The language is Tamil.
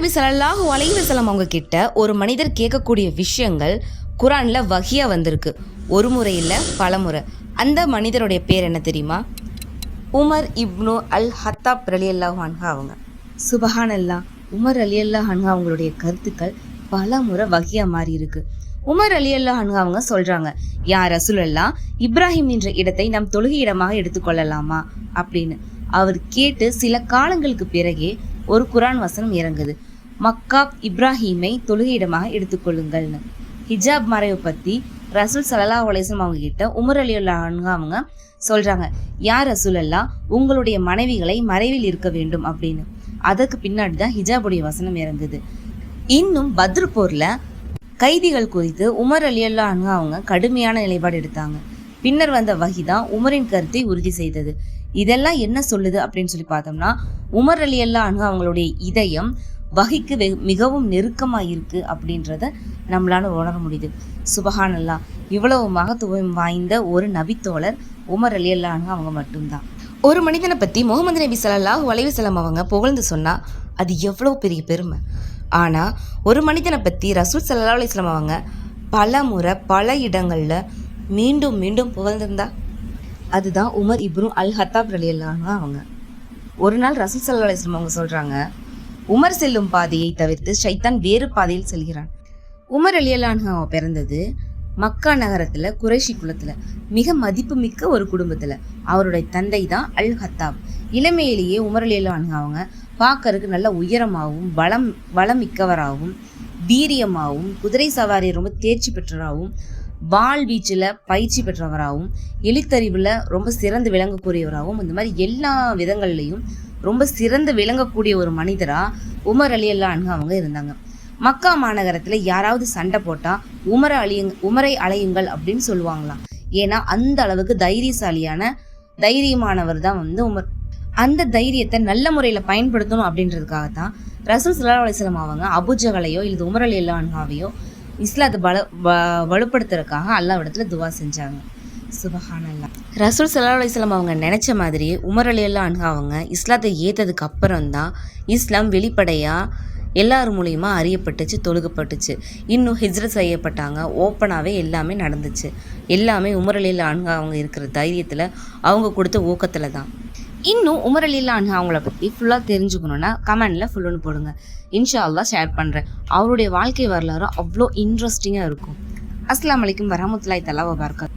நபி ஸல்லல்லாஹு அலைஹி வஸல்லம் அவங்க கிட்ட ஒரு மனிதர் கேட்கக்கூடிய விஷயங்கள் குரான்ல வஹியா வந்திருக்கு. ஒரு முறை இல்லை, பல முறை. அந்த மனிதருடைய பேர் என்ன தெரியுமா? உமர் இப்னு அல் ஹத்தாப் ரலியல்லாஹு அன்ஹு அவங்க. சுபஹானல்லாஹ், உமர் ரலியல்லாஹு அன்ஹு அவங்களுடைய கருத்துக்கள் பல முறை வஹியா மாறி இருக்கு. உமர் ரலியல்லாஹு அன்ஹு அவங்க சொல்றாங்க, யா ரசூலல்லாஹ், இப்ராஹிம் என்ற இடத்தை நம் தொழுகை இடமாக எடுத்துக்கொள்ளலாமா அப்படின்னு. அவர் கேட்டு சில காலங்களுக்கு பிறகே ஒரு குரான் வசனம் இறங்குது. மக்கா இப்ராஹீமை தொழுகையிடமாக எடுத்துக்கொள்ளுங்கள்னு. ஹிஜாப் மறைவை பற்றி ரசூல் ஸல்லல்லாஹு அலைஹி வஸல்லம் அவங்க கிட்ட உமர் ரலியல்லாஹு அன்ஹு அவங்க சொல்றாங்க, யார் ரசூலல்லாஹ், உங்களுடைய மனைவிகளை மறைவில் இருக்க வேண்டும் அப்படின்னு. அதற்கு பின்னாடி தான் ஹிஜாபுடைய வசனம் இறங்குது. இன்னும் பத்ர் போர்ல கைதிகள் குறித்து உமர் ரலியல்லாஹு அன்ஹு அவங்க கடுமையான நிலைப்பாடு எடுத்தாங்க. பின்னர் வந்த வஹி தான் உமரின் கருத்தை உறுதி செய்தது. இதெல்லாம் என்ன சொல்லுது அப்படின்னு சொல்லி பார்த்தோம்னா, உமர் ரலியல்லாஹு அன்ஹு அவங்களுடைய இதயம் வஹிக்கு மிகவும் நெருக்கமாக இருக்கு அப்படின்றத நம்மளால உணர முடியுது. சுபஹானல்லாஹ், இவ்வளவு மகத்துவம் வாய்ந்த ஒரு நபித்தோழர் உமர் ரலியல்லாஹு அன்ஹு அவங்க மட்டும்தான். ஒரு மனிதனை பற்றி முகமது நபி ஸல்லல்லாஹு அலைஹி வஸல்லம் அவங்க புகழ்ந்து சொன்னா அது எவ்வளோ பெரிய பெருமை. ஆனால் ஒரு மனிதனை பற்றி ரசூல் ஸல்லல்லாஹு அலைஹி வஸல்லம் அவங்க பல முறை பல இடங்களில் மீண்டும் மீண்டும் புகழ்ந்திருந்தா அதுதான் உமர் இப்னு அல் ஹத்தாப் ரலியல்லாஹு அன்ஹு அவங்க. ஒரு நாள் ரசூல் ஸல்லல்லாஹு அலைஹி வஸல்லம் அவங்க சொல்கிறாங்க, உமர் செல்லும் பாதையை தவிர்த்து ஷைத்தான் வேறு பாதையில் செல்கிறான். உமர் ரலியல்லாஹு அன்ஹு அவங்க பிறந்தது மக்கா நகரத்தில் குறைஷி குலத்தில் மிக மதிப்பு மிக்க ஒரு குடும்பத்தில். அவருடைய தந்தை தான் அல் ஹத்தாப். இளமையிலேயே உமர் ரலியல்லாஹு அன்ஹு அவங்க பார்க்கறதுக்கு நல்ல உயரமாகவும் பலம் மிக்கவராகவும் வீரியமாகவும் குதிரை சவாரி ரொம்ப தேர்ச்சி பெற்றவராகவும் வாள் வீச்சில் பயிற்சி பெற்றவராகவும் எழுத்தறிவில் ரொம்ப சிறந்து விளங்கக்கூடியவராகவும் இந்த மாதிரி எல்லா விதங்கள்லையும் ரொம்ப சிறந்து விளங்கக்கூடிய ஒரு மனிதராக உமர் ரலியல்லாஹு அன்ஹு அவங்க இருந்தாங்க. மக்கா மாநகரத்தில் யாராவது சண்டை போட்டால் உமரை அலையுங்கள் அப்படின்னு சொல்லுவாங்களாம். ஏன்னா அந்த அளவுக்கு தைரியமானவர் தான் உமர். அந்த தைரியத்தை நல்ல முறையில் பயன்படுத்தணும் அப்படின்றதுக்காகத்தான் ரசூல் ஸல்லல்லாஹு அலைஹி வஸல்லம் அவங்க அபூஜகலையோ இல்லை உமர் ரலியல்லாஹு அன்ஹுவையோ இஸ்லாத்தை வலுப்படுத்துறதுக்காக அல்லாஹ்விடத்துல துவா செஞ்சாங்க. சுபஹானல்லாஹ். ரசூல் ஸல்லல்லாஹு அலைஹி வஸல்லம் அவங்க நினைச்ச மாதிரியே உமர் ரலியல்லாஹு அன்ஹு அவங்க இஸ்லாத்தை ஏற்றதுக்கு அப்புறம் தான் இஸ்லாம் வெளிப்படையாக எல்லார் மூலியமா அறியப்பட்டுச்சு, தொழுகப்பட்டுச்சு. இன்னும் ஹிஜ்ரத் செய்யப்பட்டாங்க. ஓப்பனாகவே எல்லாமே நடந்துச்சு. எல்லாமே உமர் ரலியல்லாஹு அன்ஹு அவங்க இருக்கிற தைரியத்தில், அவங்க கொடுத்த ஊக்கத்தில் தான். இன்னும் உமர் ரலியல்லாஹு அன்ஹு அவங்கள பற்றி ஃபுல்லாக தெரிஞ்சுக்கணுன்னா கமெண்டில் ஃபுல்லுன்னு போடுங்க. இன்ஷா அல்லாஹ் ஷேர் பண்ணுறேன். அவருடைய வாழ்க்கை வரலாறு அவ்வளோ இன்ட்ரெஸ்டிங்காக இருக்கும். அஸ்ஸலாமு அலைக்கும் வரஹ்மத்துல்லாஹி தஆலா வபரகாத்துஹு.